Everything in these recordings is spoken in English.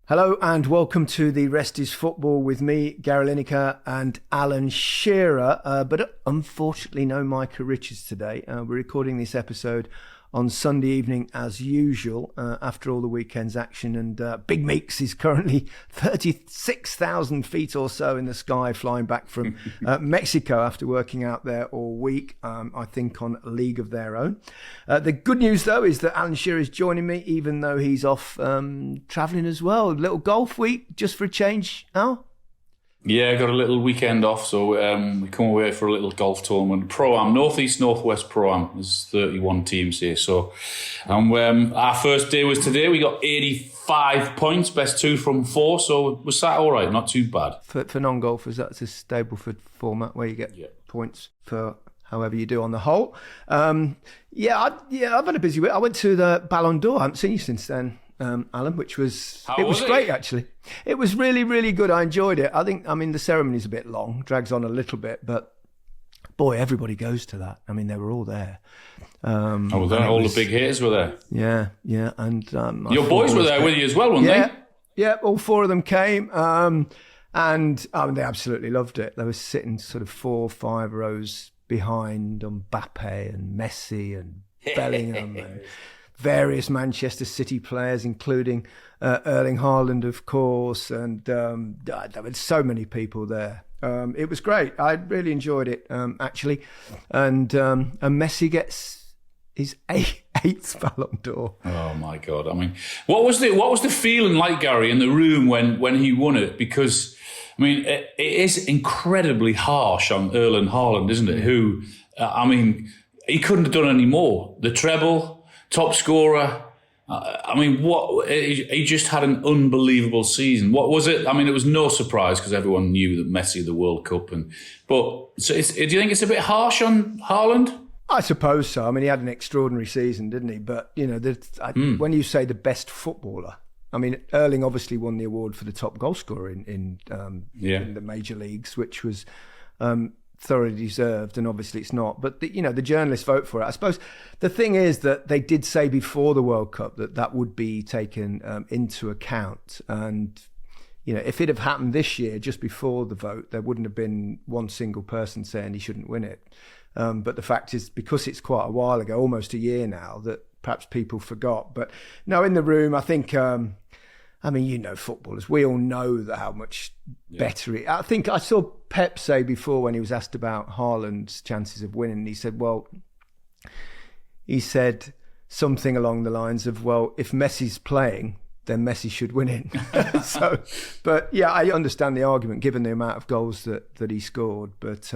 Hello and welcome to The Rest is Football with me, Gary Lineker and Alan Shearer, but unfortunately no Micah Richards today. We're recording this episode on Sunday evening as usual after all the weekend's action, and Big Meeks is currently 36,000 feet or so in the sky flying back from Mexico after working out there all week, I think on a league of their own. The good news though is that Alan Shearer is joining me even though he's off travelling as well. A little golf week just for a change, Al? Yeah, I got a little weekend off, so we come away for a little golf tournament. Pro-Am, Northeast Northwest Pro-Am. There's 31 teams here. So our first day was today. We got 85 points, best 2 from 4, so we sat all right, not too bad. For non-golfers, that's a Stableford format where you get points for however you do on the hole. I've had a busy week. I went to the Ballon d'Or. I haven't seen you since then, Alan, which was great actually. It was really, really good. I enjoyed it. The ceremony's a bit long, drags on a little bit, but boy, everybody goes to that. I mean, they were all there. All the big hitters were there. Yeah, and your boys were there with you as well, weren't they? Yeah, all 4 of them came, and they absolutely loved it. They were sitting sort of 4 or 5 rows behind Mbappe and Messi and Bellingham and various Manchester City players, including Erling Haaland, of course, and there were so many people there. It was great. I really enjoyed it, actually. And Messi gets his 8th Ballon d'Or. Oh my God! I mean, what was the feeling like, Gary, in the room when he won it? Because I mean, it is incredibly harsh on Erling Haaland, isn't it? Who, he couldn't have done any more. The treble. Top scorer. He just had an unbelievable season. What was it? I mean, it was no surprise because everyone knew that Messi the World Cup. Do you think it's a bit harsh on Haaland? I suppose so. I mean, he had an extraordinary season, didn't he? But, when you say the best footballer, I mean, Erling obviously won the award for the top goal scorer in the major leagues, which was thoroughly deserved, and obviously it's not. But the journalists vote for it. I suppose the thing is that they did say before the World Cup that would be taken into account, and if it had happened this year just before the vote, there wouldn't have been one single person saying he shouldn't win it. But the fact is, because it's quite a while ago, almost a year now, that perhaps people forgot. But no, in the room, I think. Footballers, we all know how much better it. I think I saw Pep say before when he was asked about Haaland's chances of winning, he said something along the lines of, well, if Messi's playing, then Messi should win it. But I understand the argument given the amount of goals that he scored. But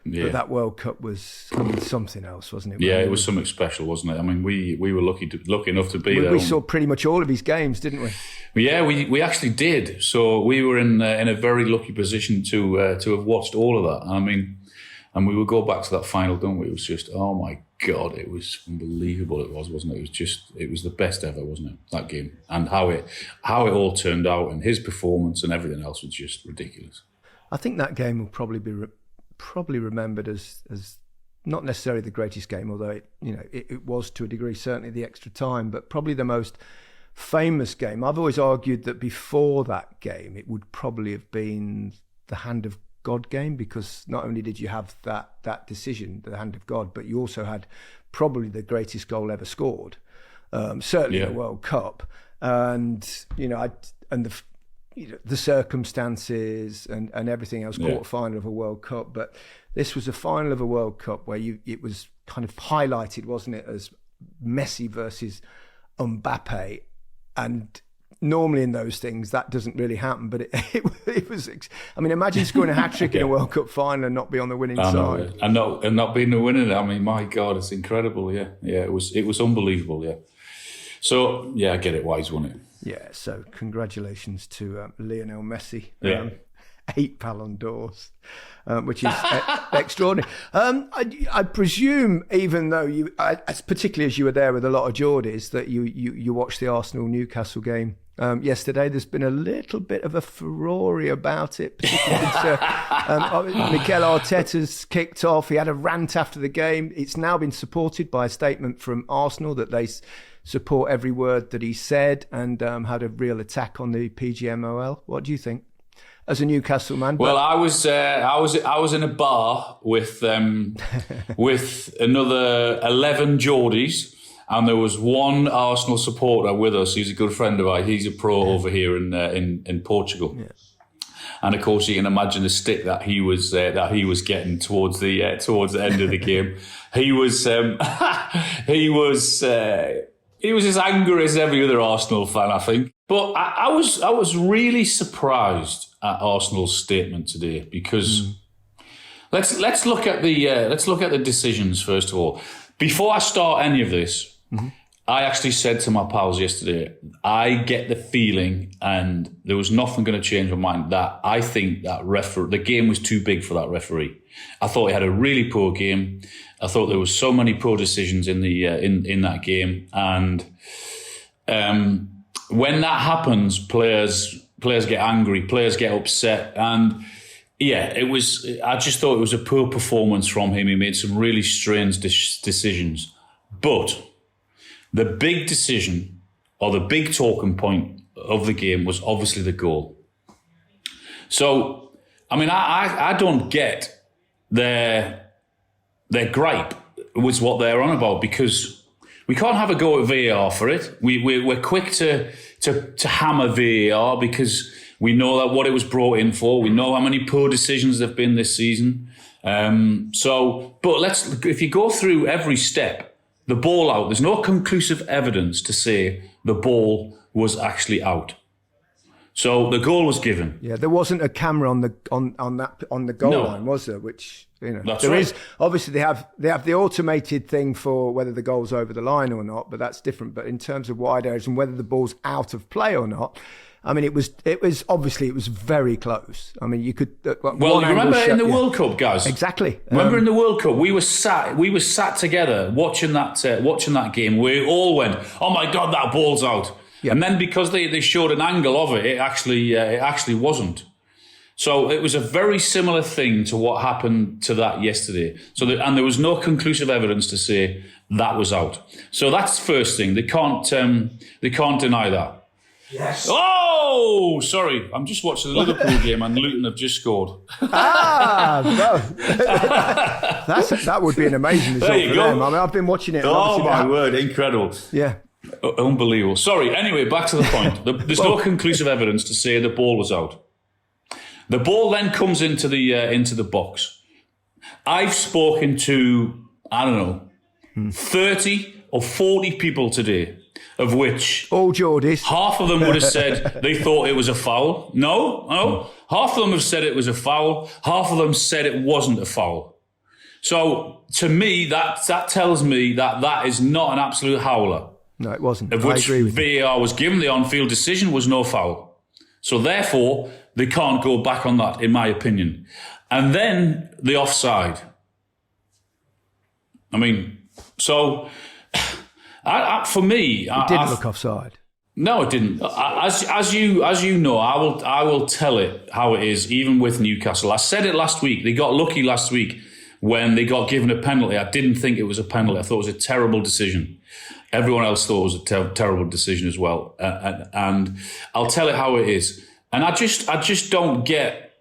that World Cup was something else, wasn't it? Yeah, it was something special, wasn't it? I mean, we were lucky enough to be there. We saw pretty much all of his games, didn't we? Yeah, we actually did. So we were in a very lucky position to have watched all of that. I mean, and we will go back to that final, don't we? It was just, oh my God, it was unbelievable. It was, wasn't it? It was the best ever, wasn't it? That game, and how it all turned out, and his performance and everything else was just ridiculous. I think that game will probably be remembered as not necessarily the greatest game, although it was to a degree, certainly the extra time, but probably the most famous game. I've always argued that before that game it would probably have been the Hand of God game, because not only did you have that decision, the Hand of God, but you also had probably the greatest goal ever scored, certainly in the World Cup, and the circumstances and everything else, quarter-final of a World Cup. But this was a final of a World Cup where it was kind of highlighted, wasn't it, as Messi versus Mbappe. And normally in those things, that doesn't really happen. But it was, I mean, imagine scoring a hat-trick in a World Cup final and not be on the winning side. And not being the winner. I mean, my God, it's incredible, yeah. Yeah, it was unbelievable, yeah. So, I get it why he's won it. Yeah, so congratulations to Lionel Messi. 8 Ballon d'Ors, which is extraordinary. I presume, even though particularly as you were there with a lot of Geordies, that you watched the Arsenal-Newcastle game yesterday. There's been a little bit of a furore about it, particularly Mikel Arteta's kicked off. He had a rant after the game. It's now been supported by a statement from Arsenal that they support every word that he said and had a real attack on the PGMOL. What do you think, as a Newcastle man? Well, I was in a bar with with another 11 Geordies, and there was one Arsenal supporter with us. He's a good friend of ours. He's a pro over here in Portugal. Yeah. And of course, you can imagine the stick that he was getting towards the end of the game. He was as angry as every other Arsenal fan, I think. But I was really surprised at Arsenal's statement today, because let's look at the decisions first of all. Before I start any of this, I actually said to my pals yesterday, I get the feeling, and there was nothing going to change my mind, that I think that the game was too big for that referee. I thought he had a really poor game. I thought there was so many poor decisions in the in that game, and when that happens, players get angry, players get upset, and yeah, I just thought it was a poor performance from him. He made some really strange decisions, but the big decision, or the big talking point of the game, was obviously the goal. So, I mean, I don't get their gripe was what they're on about, because we can't have a go at VAR for it. We're quick to hammer VAR because we know that what it was brought in for. We know how many poor decisions there've been this season. But if you go through every step, the ball out, there's no conclusive evidence to say the ball was actually out. So the goal was given. Yeah, there wasn't a camera on the goal line, was there? Which, you know, that's there right. is. Obviously, they have the automated thing for whether the goal's over the line or not, but that's different. But in terms of wide areas and whether the ball's out of play or not, I mean, it was very close. I mean, you could. Well, you remember in the World Cup, guys. Exactly. Remember in the World Cup, we were sat together watching that game. We all went, "Oh my God, that ball's out!" Yep. And then because they showed an angle of it, it actually wasn't. So it was a very similar thing to what happened to that yesterday. And there was no conclusive evidence to say that was out. So that's the first thing. They can't deny that. Yes. Oh, sorry. I'm just watching the Liverpool game and Luton have just scored. That would be an amazing result for them. I mean, I've been watching it. Oh, my word. Incredible. Yeah. Unbelievable. Sorry. Anyway, back to the point. There's no conclusive evidence to say the ball was out. The ball then comes into the box. I've spoken to, I don't know, 30 or 40 people today, of which all Geordies. Half of them would have said they thought it was a foul. No. Half of them have said it was a foul. Half of them said it wasn't a foul. So to me, that tells me that is not an absolute howler. No, it wasn't. Of which I agree with VAR you. was given. The on-field decision was no foul. So therefore, they can't go back on that, in my opinion. And then the offside. I mean, so for me, it didn't look offside. No, it didn't. As you know, I will tell it how it is, even with Newcastle. I said it last week. They got lucky last week when they got given a penalty. I didn't think it was a penalty. I thought it was a terrible decision. Everyone else thought it was a terrible decision as well. And I'll tell it how it is. And I just don't get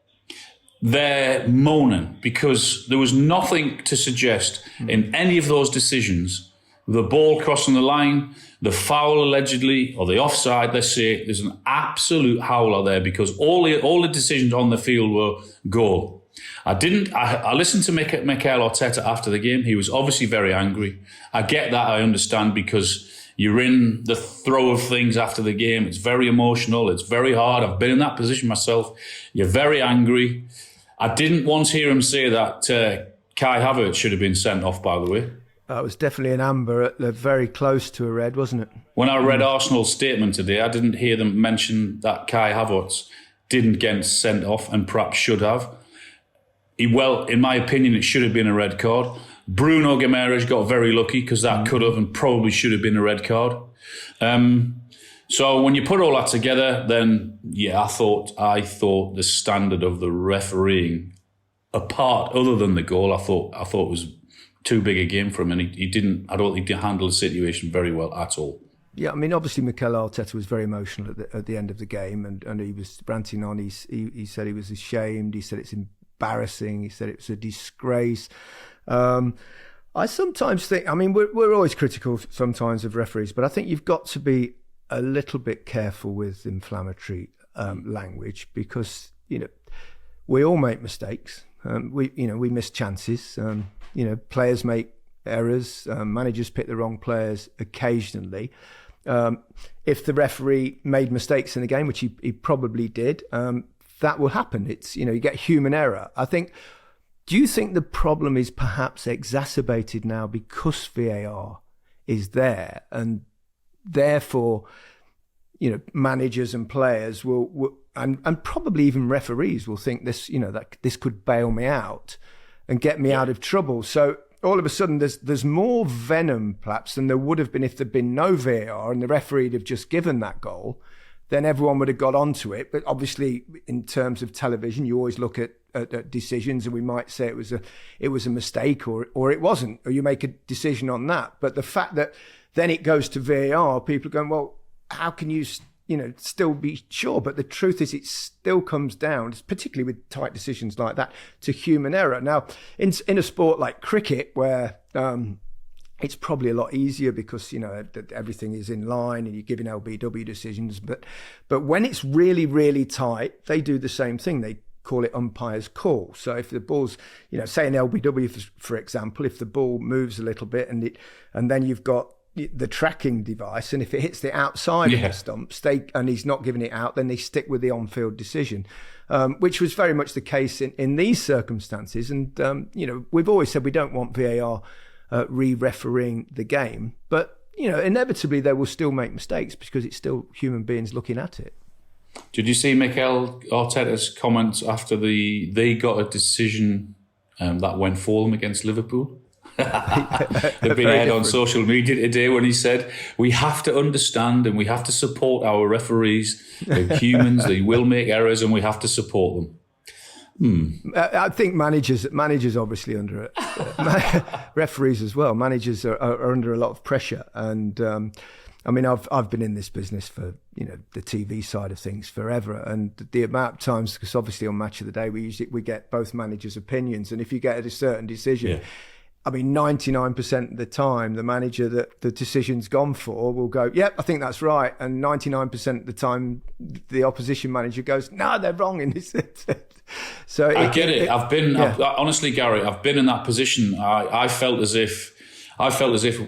their moaning, because there was nothing to suggest in any of those decisions, the ball crossing the line, the foul allegedly, or the offside, let's say, there's an absolute howler there, because all the decisions on the field were goal. I listened to Mikel Arteta after the game. He was obviously very angry. I get that, I understand, because you're in the throw of things after the game. It's very emotional. It's very hard. I've been in that position myself. You're very angry. I didn't once hear him say that Kai Havertz should have been sent off, by the way. That was definitely an amber, very close to a red, wasn't it? When I read Arsenal's statement today, I didn't hear them mention that Kai Havertz didn't get sent off and perhaps should have. Well, in my opinion, it should have been a red card. Bruno Guimaraes got very lucky, because that could have and probably should have been a red card. So when you put all that together, then yeah, I thought the standard of the refereeing, apart other than the goal, I thought it was too big a game for him, and he didn't. I don't think he handled the situation very well at all. Yeah, I mean, obviously Mikel Arteta was very emotional at the end of the game, and he was ranting on. He said he was ashamed. He said it's embarrassing. He said it was a disgrace. I sometimes think, I mean, we're always critical sometimes of referees, but I think you've got to be a little bit careful with inflammatory language, because we all make mistakes. We miss chances. Players make errors. Managers pick the wrong players occasionally. If the referee made mistakes in the game, which he probably did, that will happen. It's, you get human error. I think, do you think the problem is perhaps exacerbated now because VAR is there, and therefore, managers and players will and probably even referees will think this, that this could bail me out and get me out of trouble. So all of a sudden there's more venom perhaps than there would have been if there'd been no VAR and the referee'd have just given that goal. Then everyone would have got onto it. But obviously, in terms of television, you always look at decisions, and we might say it was a mistake, or it wasn't, or you make a decision on that. But the fact that then it goes to VAR, people are going, well, how can you still be sure? But the truth is, it still comes down, particularly with tight decisions like that, to human error. Now, in a sport like cricket, where it's probably a lot easier because everything is in line and you're giving LBW decisions. But when it's really, really tight, they do the same thing. They call it umpire's call. So if the ball's, say an LBW, for example, if the ball moves a little bit and then you've got the tracking device, and if it hits the outside of the stumps, and he's not giving it out, then they stick with the on-field decision, which was very much the case in these circumstances. And we've always said we don't want VAR re-refereeing the game, but inevitably they will still make mistakes because it's still human beings looking at it. Did you see Mikel Arteta's comments after they got a decision that went for them against Liverpool? They've been aired on social media today when he said, we have to understand and we have to support our referees. They're humans, they will make errors, and we have to support them. I think managers obviously under it, referees as well. Managers are under a lot of pressure, and I mean, I've been in this business for the TV side of things forever, and the amount of times, because obviously on Match of the Day we get both managers' opinions, and if you get a certain decision. I mean, 99% of the time, the manager that the decision's gone for will go, yep, I think that's right. And 99% of the time, the opposition manager goes, no, they're wrong in this. So I get it. Honestly, Gary, I've been in that position. I felt as if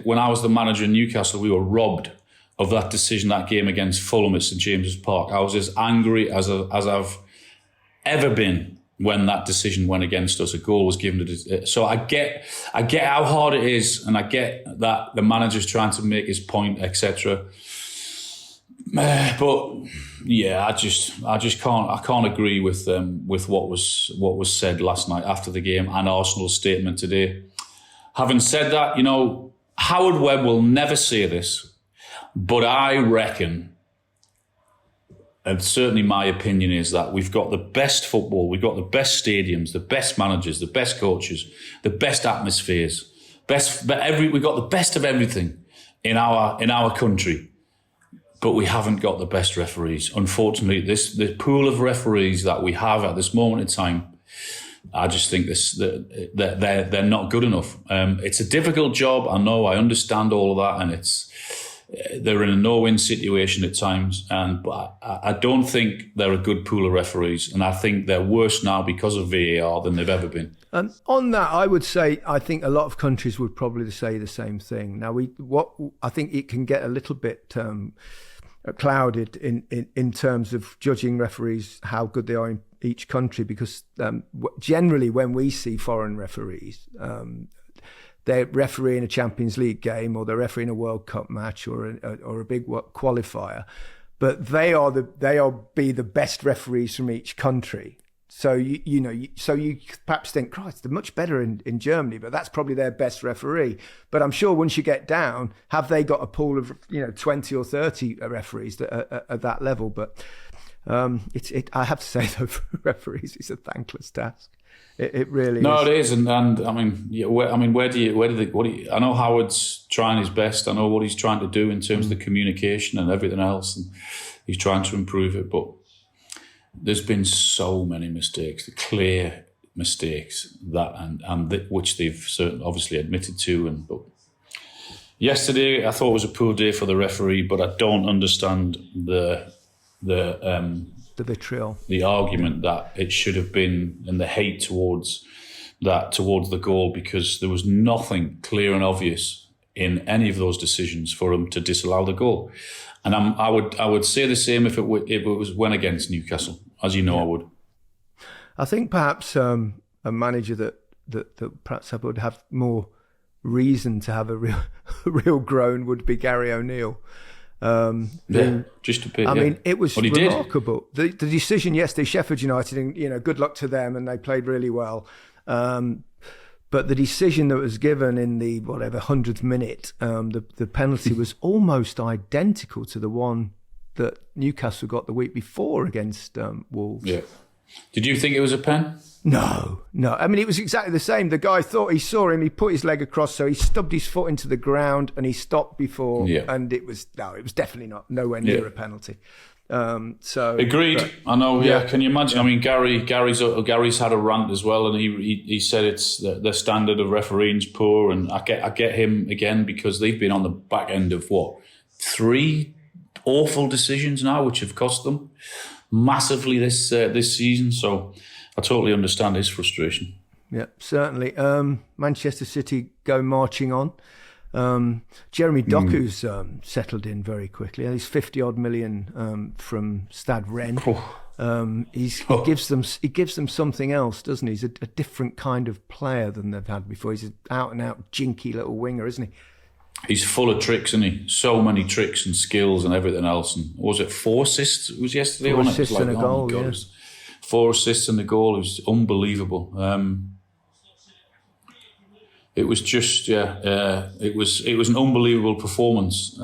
when I was the manager in Newcastle, we were robbed of that decision, that game against Fulham at St James's Park. I was as angry as I've ever been when that decision went against us. A goal was given to. So I get how hard it is, and I get that the manager's trying to make his point, etc. But yeah, I just can't agree with what was said last night after the game and Arsenal's statement today. Having said that, Howard Webb will never say this, but I reckon, and certainly my opinion is, that we've got the best football, we've got the best stadiums, the best managers, the best coaches, the best atmospheres, we've got the best of everything in our country, but we haven't got the best referees. Unfortunately, the pool of referees that we have at this moment in time, I just think they're not good enough. It's a difficult job. I know. I understand all of that, and they're in a no-win situation at times, but I don't think they're a good pool of referees, and I think they're worse now because of VAR than they've ever been. On that, I would say I think a lot of countries would probably say the same thing. Now, I think it can get a little bit clouded in terms of judging referees, how good they are in each country, because generally when we see foreign referees, they're refereeing a Champions League game, or they're refereeing a World Cup match, or a big qualifier, but they'll be the best referees from each country. So you perhaps think, Christ, they're much better in Germany, but that's probably their best referee. But I'm sure once you get down, have they got a pool of 20 or 30 referees that are at that level? But I have to say though, for referees, it's a thankless task. It really is. No, it is, and I mean, where do you? I know Howard's trying his best. I know what he's trying to do in terms of the communication and everything else, and he's trying to improve it. But there's been so many mistakes, clear mistakes which they've obviously admitted to. But yesterday, I thought it was a poor day for the referee, but I don't understand the vitriol, the argument that it should have been, and the hate towards the goal, because there was nothing clear and obvious in any of those decisions for him to disallow the goal. And I would say the same if it went against Newcastle, as you know. I would. I think perhaps a manager that perhaps I would have more reason to have a real groan would be Gary O'Neill. Just a bit. I mean, it was remarkable. The decision yesterday, Sheffield United, and good luck to them, and they played really well. But the decision that was given in the 100th minute, the penalty was almost identical to the one that Newcastle got the week before against Wolves. Yeah. Did you think it was a pen? No. I mean, it was exactly the same. The guy thought he saw him. He put his leg across, so he stubbed his foot into the ground, and he stopped before. Yeah. And it was definitely nowhere near a penalty. So agreed. I know. Yeah. Can you imagine? I mean, Gary's had a rant as well, and he said it's the standard of refereeing's poor, and I get him again, because they've been on the back end of 3 awful decisions now, which have cost them massively this season. So I totally understand his frustration. Yeah, certainly. Manchester City go marching on. Jeremy Doku's settled in very quickly. He's 50-odd million from Stade Rennes. He gives them something else, doesn't he? He's a different kind of player than they've had before. He's an out-and-out jinky little winger, isn't he? He's full of tricks, isn't he? So many tricks and skills and everything else. And was it 4 assists? It was yesterday. 4 assists and a goal. Yeah. 4 assists and a goal. It was unbelievable. It was just, it was an unbelievable performance.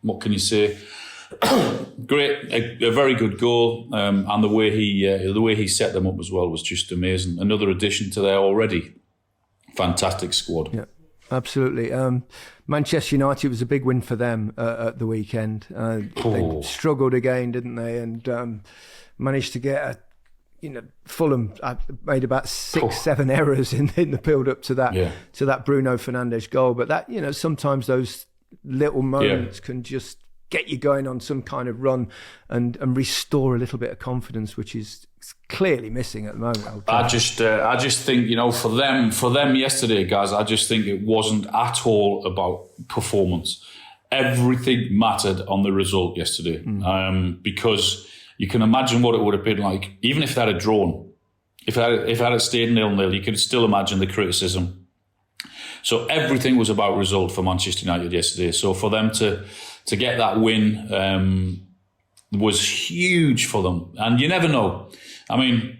What can you say? Great, a very good goal, and the way he set them up as well was just amazing. Another addition to their already fantastic squad. Yeah, absolutely. Manchester United was a big win for them at the weekend. They struggled again, didn't they? And managed to get Fulham made about 6-7 errors in the build up to that Bruno Fernandes goal. But that, sometimes those little moments can just get you going on some kind of run and restore a little bit of confidence, which is clearly missing at the moment. I just think, for them yesterday, guys, I just think it wasn't at all about performance. Everything mattered on the result yesterday, because you can imagine what it would have been like, even if they had drawn. If it had stayed 0-0, you could still imagine the criticism. So everything was about result for Manchester United yesterday. So for them to get that win was huge for them. And you never know. I mean,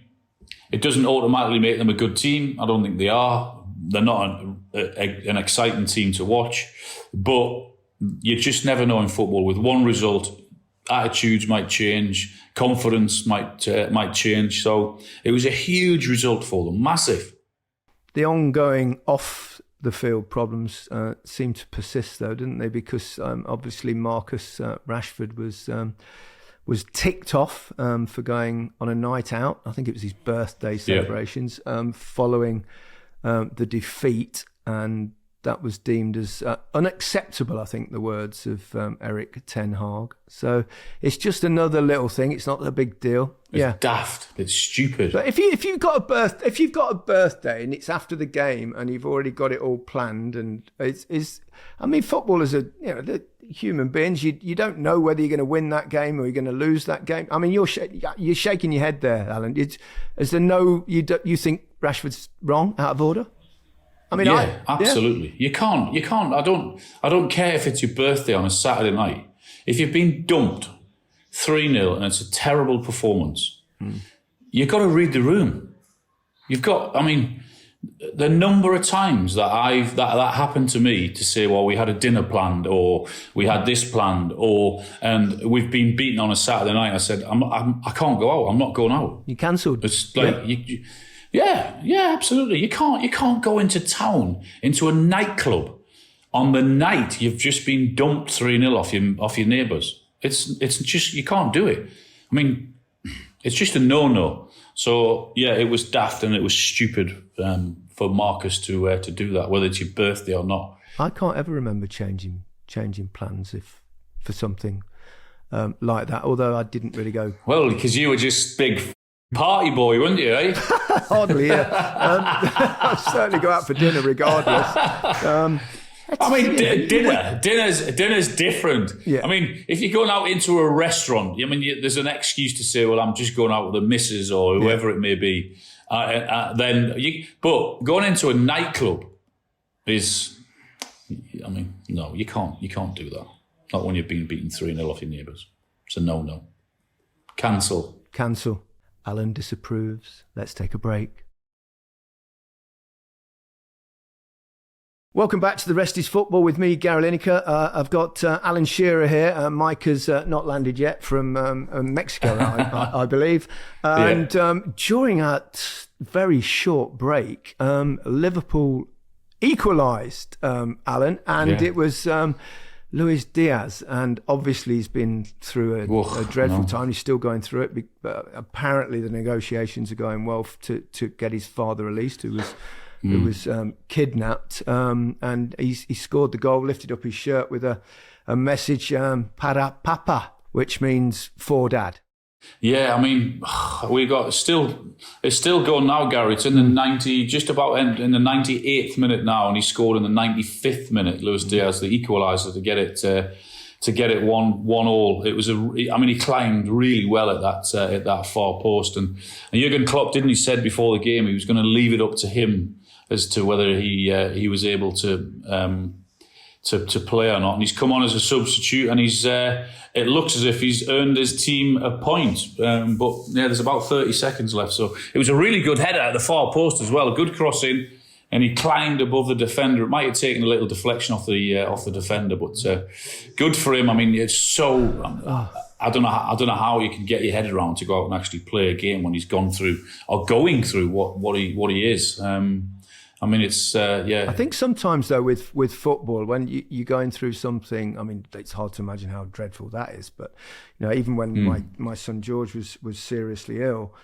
it doesn't automatically make them a good team. I don't think they are. They're not an exciting team to watch. But you just never know in football. With one result, attitudes might change, confidence might change. So it was a huge result for them, massive. The ongoing off-the-field problems seem to persist, though, didn't they? Because obviously Marcus Rashford was ticked off for going on a night out. I think it was his birthday celebrations following the defeat, and that was deemed as unacceptable, I think the words of Eric Ten Hag. So it's just another little thing. It's not a big deal. It's daft. It's stupid. But if you've got a birthday and it's after the game and you've already got it all planned, and footballers are they're human beings. You don't know whether you're going to win that game or you're going to lose that game. I mean, you're shaking your head there, Alan. You think Rashford's wrong, out of order? I mean, absolutely. You can't. I don't care if it's your birthday on a Saturday night. If you've been dumped 3-0 and it's a terrible performance, you've got to read the room. the number of times that that happened to me to say, well, we had a dinner planned, or we had this planned, and we've been beaten on a Saturday night. I said, I can't go out. I'm not going out. You cancelled. It's like, yeah, absolutely. You can't go into town, into a nightclub on the night you've just been dumped 3-0 off your neighbours. It's just, you can't do it. I mean, it's just a no-no. So yeah, it was daft and it was stupid for Marcus to do that, whether it's your birthday or not. I can't ever remember changing plans for something like that. Although I didn't really go. Well, because you were just big party boy, weren't you? Eh? Hardly. Yeah. I'd certainly go out for dinner regardless. I mean, dinner's different. Yeah. I mean, if you're going out into a restaurant, I mean, there's an excuse to say, well, I'm just going out with the missus or whoever it may be. But going into a nightclub is, I mean, no, you can't do that. Not when you've been beaten 3-0 off your neighbours. It's a no-no. Cancel. Alan disapproves. Let's take a break. Welcome back to The Rest is Football with me, Gary Lineker. I've got Alan Shearer here. Mike has not landed yet from Mexico, I believe. And during that very short break, Liverpool equalised, Alan, and it was Luis Diaz. And obviously he's been through a dreadful time. He's still going through it. But apparently the negotiations are going well to get his father released, who was kidnapped, and he scored the goal, lifted up his shirt with a message, para papa, which means for dad. Yeah, I mean, it's still going now, Gary. It's in the just about in the 98th minute now, and he scored in the 95th minute, Luis Diaz, the equaliser, to get it 1-1. It was he climbed really well at that far post, and Jurgen Klopp, didn't he, said before the game he was going to leave it up to him as to whether he was able to play or not. And he's come on as a substitute, and it looks as if he's earned his team a point. But yeah, there's about 30 seconds left. So it was a really good header at the far post as well, a good cross in, and he climbed above the defender. It might have taken a little deflection off the defender, but good for him. I mean, it's so. I don't know how you can get your head around to go out and actually play a game when he's going through what he is. I mean, it's I think sometimes though with football, when you're going through something, I mean, it's hard to imagine how dreadful that is. But even when my son George was seriously ill,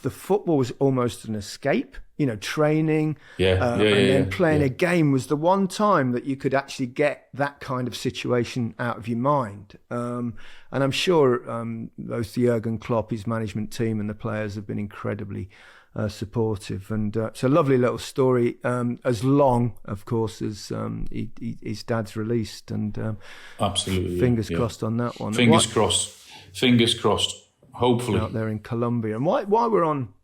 the football was almost an escape. Training, and then playing a game was the one time that you could actually get that kind of situation out of your mind. And I'm sure both Jurgen Klopp, his management team, and the players have been incredibly supportive. And it's a lovely little story, as long, of course, as his dad's released. And absolutely, fingers crossed on that one. Fingers crossed. Hopefully, out there in Colombia. And while we're on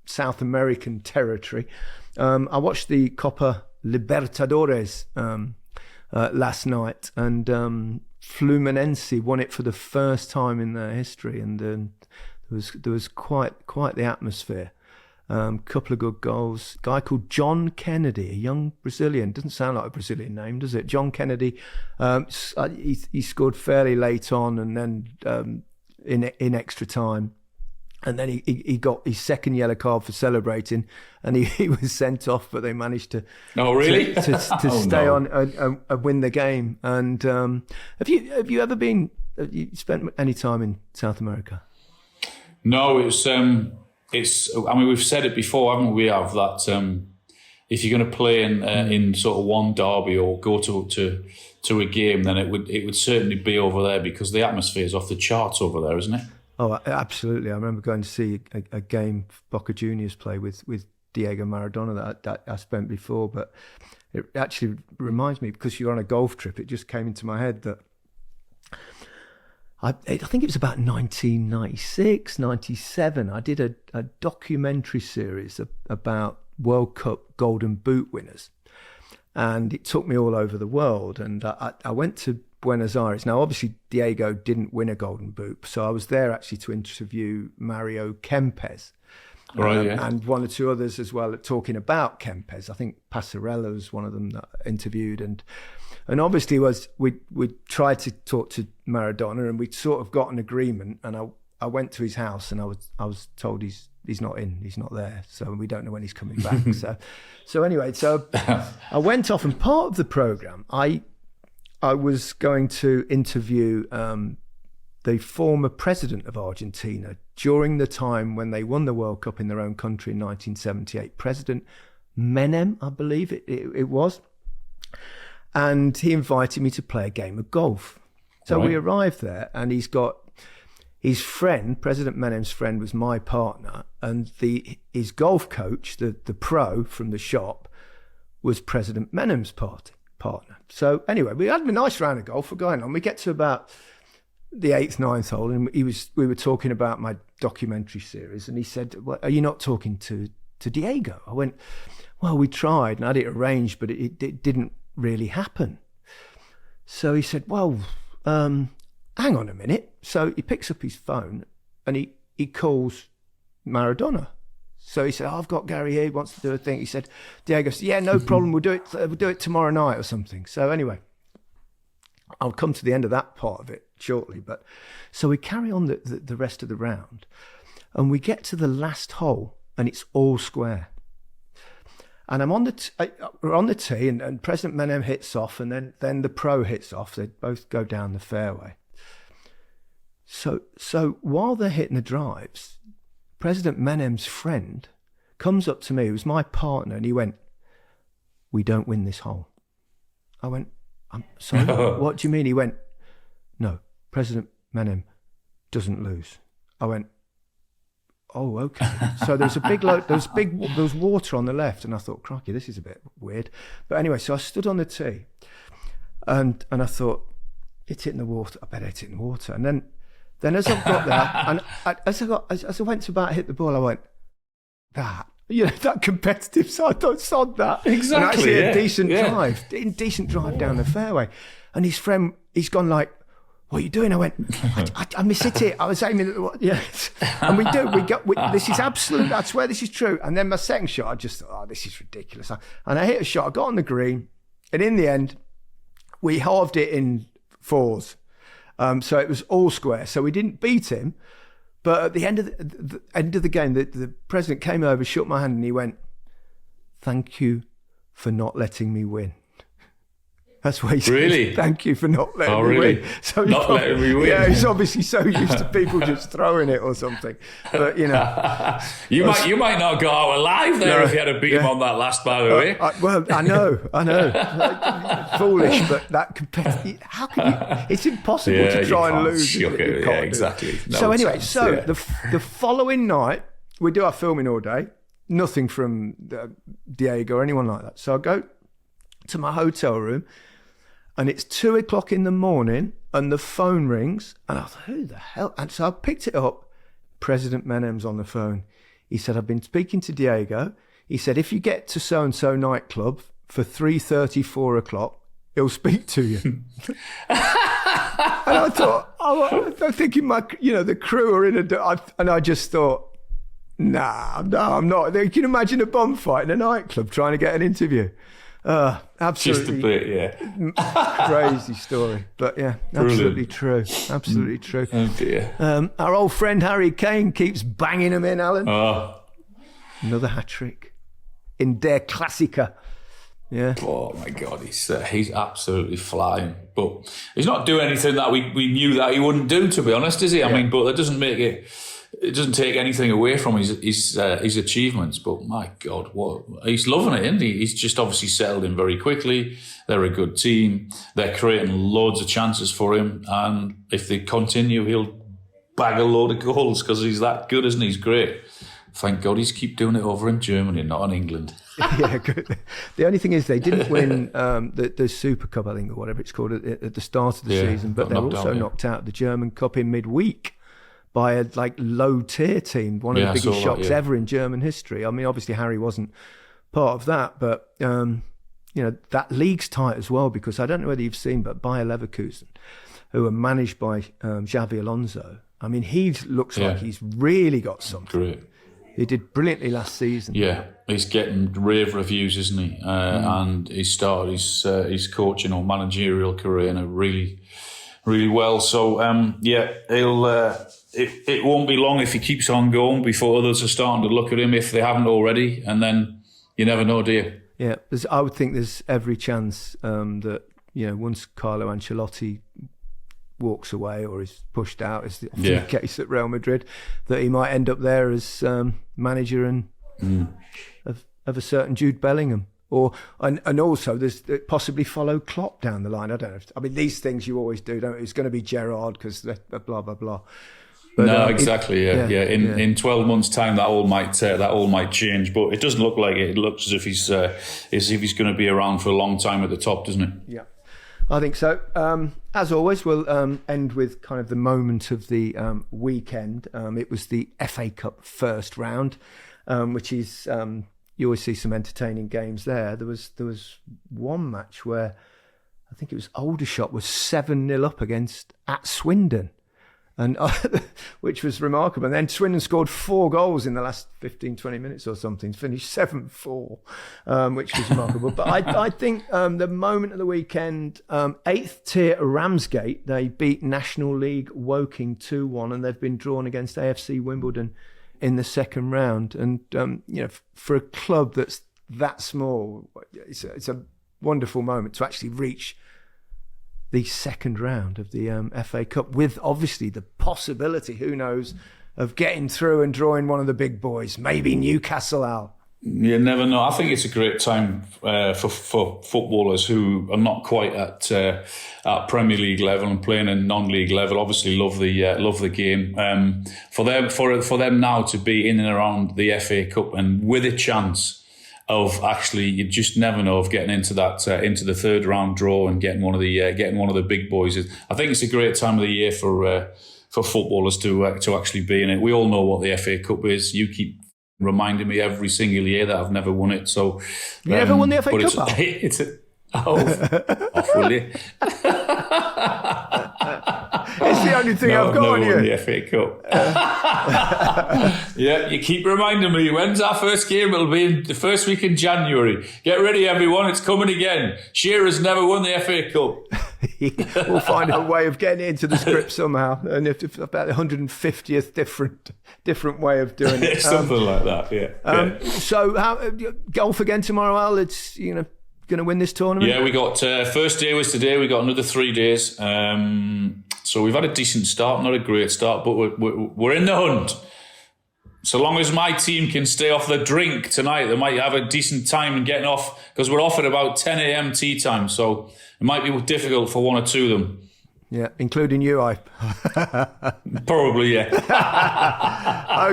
South American territory, I watched the Copa Libertadores last night, and Fluminense won it for the first time in their history, and there was quite the atmosphere. Couple of good goals. Guy called John Kennedy, a young Brazilian. Doesn't sound like a Brazilian name, does it? John Kennedy. He scored fairly late on, and then in extra time. And then he got his second yellow card for celebrating, and he was sent off. But they managed to stay on and win the game. And have you ever been? Have you spent any time in South America? No, it's. I mean, we've said it before, haven't we? Have that if you're going to play in sort of one derby or go to a game, then it would certainly be over there, because the atmosphere is off the charts over there, isn't it? Oh, absolutely. I remember going to see a game Boca Juniors play with Diego Maradona that I spent before. But it actually reminds me, because you're on a golf trip, it just came into my head that I think it was about 1996, 97. I did a documentary series about World Cup Golden Boot winners. And it took me all over the world. And I went to Buenos Aires. Now, obviously, Diego didn't win a Golden Boot, so I was there actually to interview Mario Kempes. Right, yeah. And one or two others as well talking about Kempes. I think Passarella was one of them that I interviewed, and obviously we tried to talk to Maradona, and we sort of got an agreement. And I went to his house, and I was told he's not there, so we don't know when he's coming back. so anyway, I went off, and part of the program I was going to interview the former president of Argentina during the time when they won the World Cup in their own country in 1978, President Menem, I believe it was. And he invited me to play a game of golf. So we arrived there, and he's got his friend, President Menem's friend, was my partner, and his golf coach, the pro from the shop, was President Menem's partner. So anyway, we had a nice round of golf. We're going on. We get to about the 8th, 9th hole, and we were talking about my documentary series, and he said, well, are you not talking to Diego? I went, well, we tried and had it arranged, but it didn't really happen. So he said, well, hang on a minute. So he picks up his phone and he calls Maradona. So he said, I've got Gary here, he wants to do a thing. He said, Diego said, yeah, no problem, we'll do it tomorrow night or something. So anyway, I'll come to the end of that part of it shortly. But so we carry on the rest of the round, and we get to the last hole, and it's all square. And I'm we're on the tee, and President Menem hits off, and then the pro hits off. They both go down the fairway. So while they're hitting the drives, President Menem's friend comes up to me, who's my partner, and he went, we don't win this hole. I went, I'm sorry, what do you mean? He went, no, President Menem doesn't lose. I went, oh, okay. So there was a big load, there was water on the left, and I thought, crikey, this is a bit weird. But anyway, so I stood on the tee, and I thought, it's hitting the water. I better hit it in the water. And then as I got there, and as I went to about hit the ball, I went, that competitive side, don't sod that. Exactly. And actually a decent drive down the fairway. And his friend, he's gone like, what are you doing? I went, I mishit it. I was aiming at the, yes. And this is absolute, I swear this is true. And then my second shot, I just thought, oh, this is ridiculous. And I hit a shot, I got on the green, and in the end, we halved it in fours. So it was all square. So we didn't beat him. But at the end of the game, the president came over, shook my hand, and he went, thank you for not letting me win. That's what he said. Really? Thank you for not letting me win. So letting me win. Yeah, he's obviously so used to people just throwing it or something. But, you know. you might not go out alive there if you had beat him on that last, by the way. Well, I know. Like, foolish, but that competitive. How can you? It's impossible to try and lose. Yeah, exactly. No so anyway, the following night, we do our filming all day. Nothing from Diego or anyone like that. So I go to my hotel room, and it's 2:00 in the morning, and the phone rings, and I thought, who the hell? And so I picked it up. President Menem's on the phone. He said, I've been speaking to Diego. He said, if you get to so-and-so nightclub for 3:30, 4:00, he'll speak to you. And I thought, I'm thinking the crew are in and I just thought, no, I'm not. You can imagine a bum fight in a nightclub trying to get an interview. Absolutely. Just a bit, crazy story. But yeah, absolutely true. Absolutely true. Oh dear. Our old friend Harry Kane keeps banging them in, Alan. Oh. Another hat-trick in Der Klassiker. Yeah. Oh my God, he's absolutely flying. But he's not doing anything that we knew that he wouldn't do, to be honest, is he? I mean, but that doesn't make it. It doesn't take anything away from his achievements, but my God, he's loving it, isn't he? He's just obviously settled in very quickly. They're a good team. They're creating loads of chances for him, and if they continue, he'll bag a load of goals because he's that good, isn't he? He's great. Thank God he's keep doing it over in Germany, not in England. Yeah, good. The only thing is they didn't win the Super Cup, I think, or whatever it's called, at the start of the season, but they were also knocked out of the German Cup in midweek by a low-tier team, one of the biggest shocks ever in German history. I mean, obviously Harry wasn't part of that, but that league's tight as well, because I don't know whether you've seen, but Bayer Leverkusen, who are managed by Xabi Alonso, I mean, he looks like he's really got something. Great. He did brilliantly last season. Yeah, he's getting rave reviews, isn't he? And he started his coaching or managerial career in a really, really well. So he'll. It won't be long if he keeps on going before others are starting to look at him if they haven't already, and then you never know, do you? Yeah, I would think there's every chance that once Carlo Ancelotti walks away or is pushed out, as often the case at Real Madrid, that he might end up there as manager of a certain Jude Bellingham. And also there's possibly follow Klopp down the line. I don't know. These things you always do, don't you? It's going to be Gerrard because blah blah blah. But, no, exactly. In 12 months' time, that all might change. But it doesn't look like it. It looks as if he's going to be around for a long time at the top, doesn't it? Yeah, I think so. As always, we'll end with kind of the moment of the weekend. It was the FA Cup first round, which is you always see some entertaining games there. There was one match where I think it was Aldershot was 7-0 up at Swindon. And which was remarkable. And then Swindon scored 4 goals in the last 15, 20 minutes or something, finished 7-4, which was remarkable. But I think the moment of the weekend, 8th tier Ramsgate, they beat National League Woking 2-1, and they've been drawn against AFC Wimbledon in the second round. And, for a club that's that small, it's a wonderful moment to actually reach the second round of the FA Cup, with obviously the possibility, who knows, of getting through and drawing one of the big boys, maybe Newcastle, Al. You never know. I think it's a great time for footballers who are not quite at Premier League level and playing in non-league level. Obviously, love the game. For them now to be in and around the FA Cup and with a chance of actually, you just never know, of getting into that into the third round draw and getting one of the big boys. I think it's a great time of the year for footballers to actually be in it. We all know what the FA Cup is. You keep reminding me every single year that I've never won it. So you never won the FA Cup? Off, will you? It's the only thing I've got on you. Won the FA Cup. Yeah, you keep reminding me. When's our first game? It'll be in the first week in January. Get ready, everyone. It's coming again. Shearer's never won the FA Cup. We'll find a way of getting it into the script somehow. And if about the 150th different way of doing it. Something like that, yeah. So golf again tomorrow, Al? It's, going to win this tournament? Yeah, we got first day was today. We got another 3 days. So we've had a decent start, not a great start, but we're in the hunt. So long as my team can stay off the drink tonight, they might have a decent time in getting off, because we're off at about 10 a.m. tea time. So it might be difficult for one or two of them. Yeah, including you, Probably, yeah.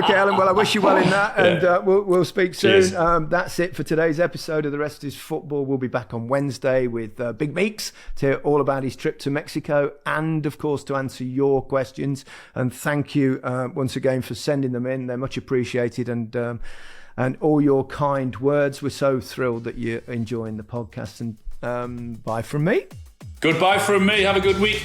Okay, Alan, well, I wish you well in that, and we'll speak soon. That's it for today's episode of The Rest is Football. We'll be back on Wednesday with Big Meeks to hear all about his trip to Mexico and, of course, to answer your questions. And thank you once again for sending them in. They're much appreciated, and all your kind words. We're so thrilled that you're enjoying the podcast, and bye from me. Goodbye from me. Have a good week.